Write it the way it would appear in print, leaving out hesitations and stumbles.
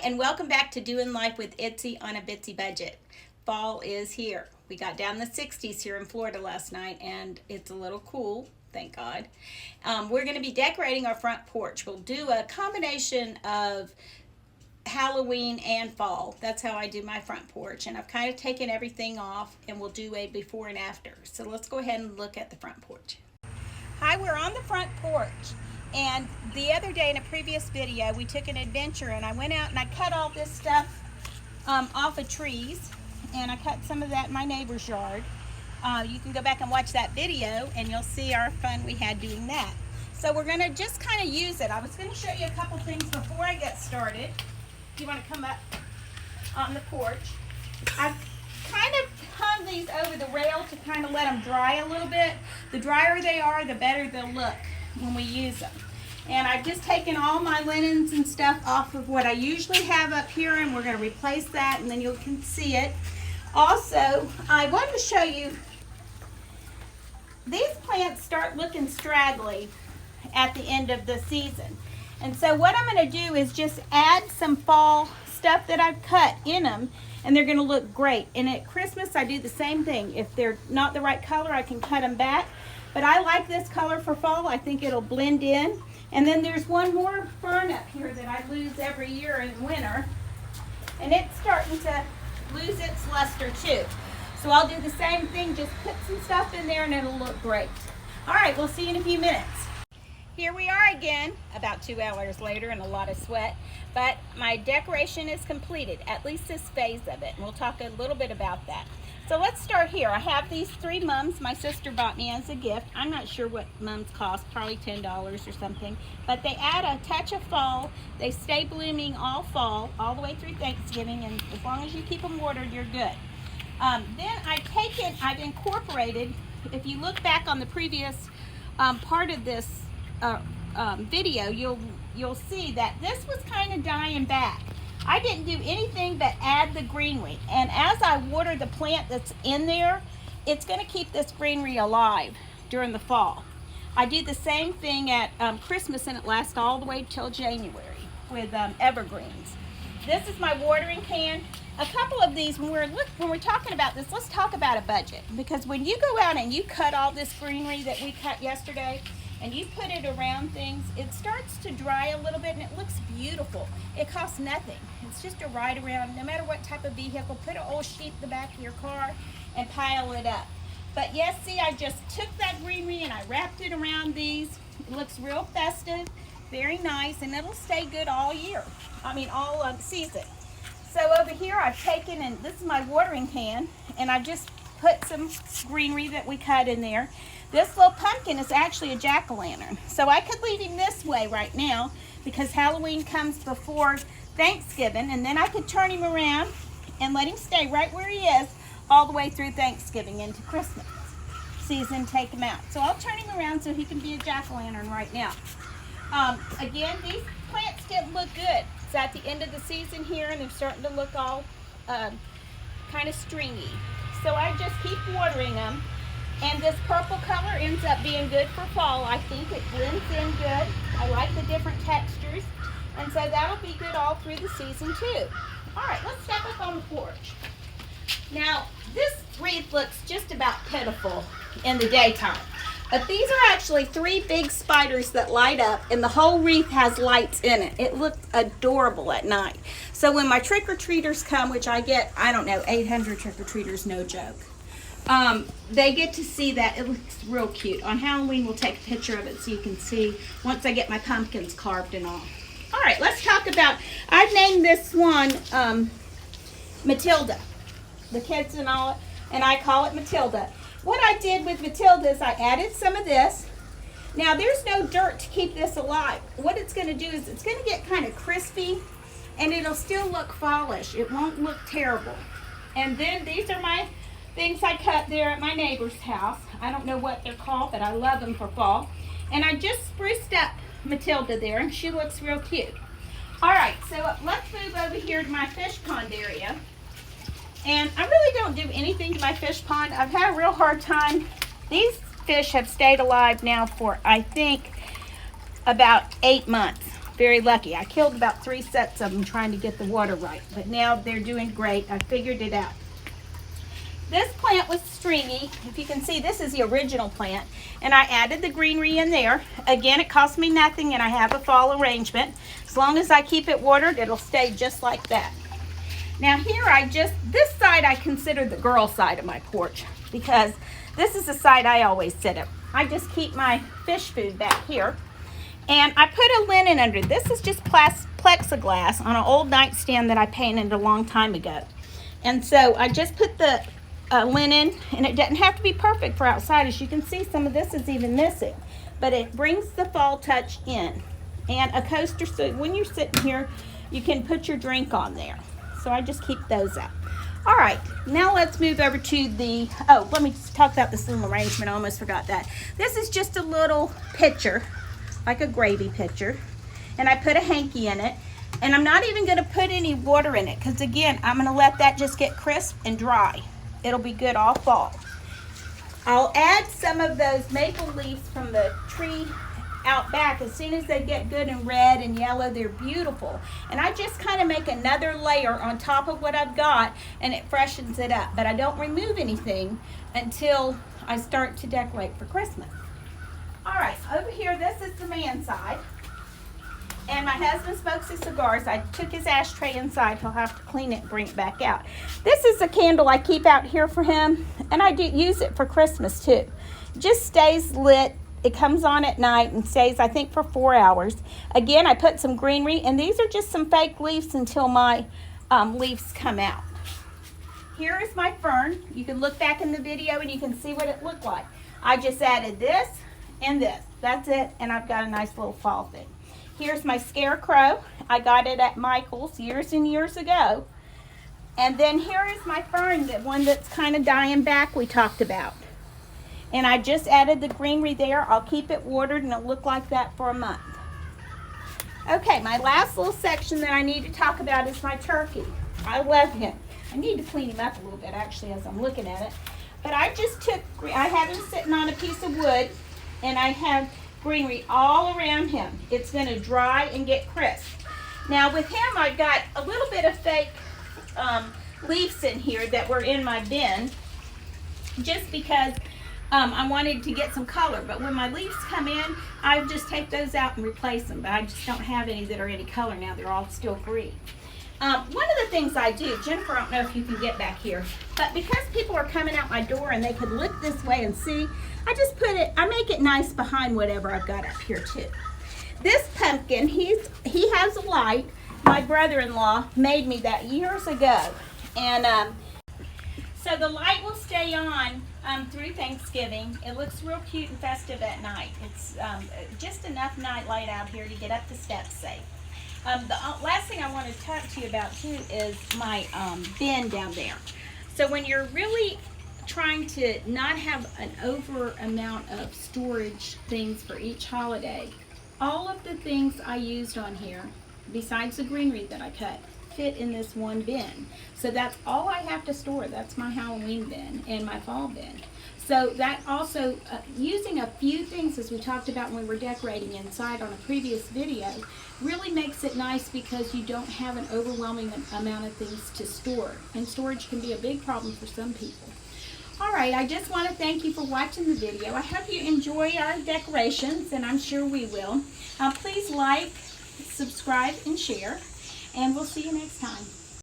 and welcome back to Doing Life with Itsy on a Bitsy Budget. Fall is here. We got down the 60s here in Florida last night, and it's a little cool, thank God. We're going to be decorating our front porch. We'll do a combination of Halloween and fall. That's how I do my front porch, and I've kind of taken everything off, and we'll do a before and after. So let's go ahead and look at the front porch. Hi, we're on the front porch. And the other day in a previous video, we took an adventure and I went out and I cut all this stuff off of trees, and I cut some of that in my neighbor's yard. You can go back and watch that video and you'll see our fun we had doing that. So we're gonna just kind of use it. I was gonna show you a couple things before I get started. If you wanna come up on the porch. I've kind of hung these over the rail to kind of let them dry a little bit. The drier they are, the better they'll look when we use them. And I've just taken all my linens and stuff off of what I usually have up here, and we're going to replace that, and then you can see it. Also, I wanted to show you, these plants start looking straggly at the end of the season. And so what I'm going to do is just add some fall stuff that I've cut in them, and they're going to look great. And at Christmas, I do the same thing. If they're not the right color, I can cut them back. But I like this color for fall. I think it'll blend in. And then there's one more fern up here that I lose every year in winter. And it's starting to lose its luster too. So I'll do the same thing, just put some stuff in there and it'll look great. All right, we'll see you in a few minutes. Here we are again, about 2 hours later and a lot of sweat. But my decoration is completed, at least this phase of it. And we'll talk a little bit about that. So let's start here. I have these 3 mums my sister bought me as a gift. I'm not sure what mums cost, probably $10 or something. But they add a touch of fall. They stay blooming all fall, all the way through Thanksgiving, and as long as you keep them watered, you're good. Then I've incorporated, if you look back on the previous part of this video, you'll see that this was kind of dying back. I didn't do anything but add the greenery, and as I water the plant that's in there, it's going to keep this greenery alive during the fall. I do the same thing at Christmas, and it lasts all the way till January with evergreens. This is my watering can. A couple of these, when we're talking about this, let's talk about a budget, because when you go out and you cut all this greenery that we cut yesterday, and you put it around things, it starts to dry a little bit and it looks beautiful. It costs nothing. It's just a ride around, no matter what type of vehicle. Put an old sheet in the back of your car and pile it up. But yes, see, I just took that greenery and I wrapped it around these. It looks real festive, very nice, and it'll stay good all year. I mean, all season. So over here I've taken, and this is my watering can, and I just put some greenery that we cut in there. This little pumpkin is actually a jack-o'-lantern. So I could leave him this way right now because Halloween comes before Thanksgiving, and then I could turn him around and let him stay right where he is all the way through Thanksgiving into Christmas season, take him out. So I'll turn him around so he can be a jack-o'-lantern right now. Again, these plants didn't look good. It's at the end of the season here and they're starting to look all kind of stringy. So I just keep watering them. And this purple color ends up being good for fall. I think it blends in good. I like the different textures. And so that'll be good all through the season too. All right, let's step up on the porch. Now, this wreath looks just about pitiful in the daytime. But these are actually 3 big spiders that light up, and the whole wreath has lights in it. It looks adorable at night. So when my trick-or-treaters come, which I get, I don't know, 800 trick-or-treaters, no joke. They get to see that. It looks real cute. On Halloween, we'll take a picture of it so you can see once I get my pumpkins carved and all. All right, let's talk about, I've named this one Matilda. The kids and all, and I call it Matilda. What I did with Matilda is I added some of this. Now, there's no dirt to keep this alive. What it's going to do is it's going to get kind of crispy, and it'll still look fallish. It won't look terrible. And then these are my things I cut there at my neighbor's house. I don't know what they're called, but I love them for fall. And I just spruced up Matilda there, and she looks real cute. All right, so let's move over here to my fish pond area. And I really don't do anything to my fish pond. I've had a real hard time. These fish have stayed alive now for, I think, about 8 months. very lucky. I killed about 3 sets of them trying to get the water right, but now they're doing great. I figured it out. This plant was stringy. If you can see, this is the original plant, and I added the greenery in there. Again, it cost me nothing, and I have a fall arrangement. As long as I keep it watered, it'll stay just like that. Now here this side I consider the girl side of my porch, because this is the side I always sit at. I just keep my fish food back here, and I put a linen under. This is just plexiglass on an old nightstand that I painted a long time ago. And so I just put the linen, and it doesn't have to be perfect for outside. As you can see, some of this is even missing, but it brings the fall touch in. And a coaster, so when you're sitting here, you can put your drink on there. So I just keep those up. All right, now let's move over to the, oh, let me just talk about this little arrangement. I almost forgot that. This is just a little pitcher, like a gravy pitcher, and I put a hanky in it. And I'm not even gonna put any water in it, because again, I'm gonna let that just get crisp and dry. It'll be good all fall. I'll add some of those maple leaves from the tree out back. As soon as they get good and red and yellow, they're beautiful. And I just kind of make another layer on top of what I've got, and it freshens it up. But I don't remove anything until I start to decorate for Christmas. All right, over here, this is the man side. And my husband smokes his cigars. I took his ashtray inside. He'll have to clean it and bring it back out. This is a candle I keep out here for him, and I do use it for Christmas too. It just stays lit. It comes on at night and stays, I think, for 4 hours. Again, I put some greenery, and these are just some fake leaves until my leaves come out. Here is my fern. You can look back in the video and you can see what it looked like. I just added this and this. That's it, and I've got a nice little fall thing. Here's my scarecrow. I got it at Michael's years and years ago. And then here is my fern, the one that's kind of dying back we talked about. And I just added the greenery there. I'll keep it watered and it'll look like that for a month. Okay, my last little section that I need to talk about is my turkey. I love him. I need to clean him up a little bit actually as I'm looking at it. But I just took, I have him sitting on a piece of wood, and I have greenery all around him. It's going to dry and get crisp. Now with him, I've got a little bit of fake leaves in here that were in my bin, just because I wanted to get some color. But when my leaves come in, I just take those out and replace them. But I just don't have any that are any color now. They're all still green. One of the things I do, Jennifer, I don't know if you can get back here, but because people are coming out my door and they could look this way and see, I just put it, I make it nice behind whatever I've got up here too. This pumpkin, he has a light. My brother-in-law made me that years ago. And so the light will stay on through Thanksgiving. It looks real cute and festive at night. It's just enough night light out here to get up the steps safe. The last thing I want to talk to you about too is my bin down there. So when you're really trying to not have an over amount of storage things for each holiday, all of the things I used on here, besides the greenery that I cut, fit in this one bin. So that's all I have to store. That's my Halloween bin and my fall bin. So that also, using a few things, as we talked about when we were decorating inside on a previous video, really makes it nice because you don't have an overwhelming amount of things to store. And storage can be a big problem for some people. All right, I just want to thank you for watching the video. I hope you enjoy our decorations, and I'm sure we will. Please like, subscribe, and share, and we'll see you next time.